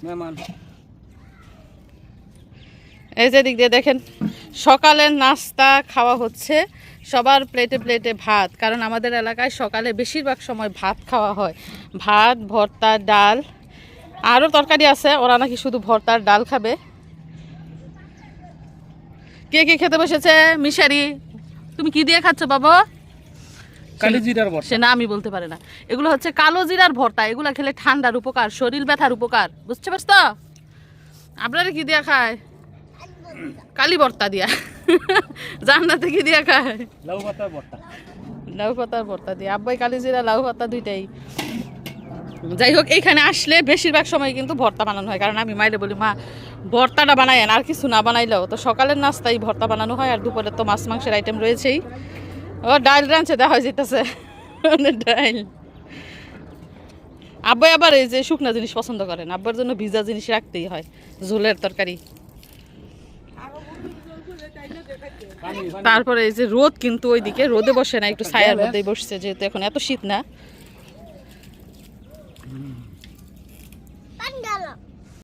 মেহমান। এই যে দিক দিয়ে দেখেন সকালের নাস্তা খাওয়া হচ্ছে, সবার প্লেটে প্লেটে ভাত, কারণ আমাদের এলাকায় সকালে বেশিরভাগ সময় ভাত খাওয়া হয়। ভাত, ভর্তা, ডাল, আরও তরকারি আছে, ওরা নাকি শুধু ভর্তার ডাল খাবে। কে কে খেতে বসেছে? মিশারি, তুমি কি দিয়ে খাচ্ছ বাবা? কালি জিরার ভর্তা। সে না আমি বলতে পারে না। এগুলো হচ্ছে কালো জিরার ভর্তা, এগুলো খেলে ঠান্ডার উপকার, শরীর ব্যথার উপকার, বুঝতে পারছো? আপনারা কি দিয়া খায়? কালি ভর্তা দিয়া। জান্নাতে কি দিয়া খায়? লাউ পাতার ভর্তা। লাউ পাতার ভর্তা দিয়ে, আব্বাই কালি জিরা লাউ পাতা দুইটাই। যাই হোক, এইখানে আসলে বেশিরভাগ সময় কিন্তু ভর্তা বানানো হয়, কারণ আমি মাইলে বলি মা ভর্তাটা বানায়েন, আর কিছু না বানাইলেও তো সকালের নাস্তায় ভর্তা বানানো হয়, আর দুপুরে তো মাছ মাংসের আইটেম রয়েছেই। ও ডাল রাঁধছে, দেখা যেতেছে ডাল। আব্বাই আবার এই যে শুকনা জিনিস পছন্দ করেন, আব্বার জন্য ভিজা জিনিস রাখতেই হয়, ঝোলের তরকারি। তারপরে এই যে রোদ কিন্তু ওইদিকে রোদে বসে না, একটু ছায়ার মধ্যেই বসছে, যেহেতু এখন এত শীত না,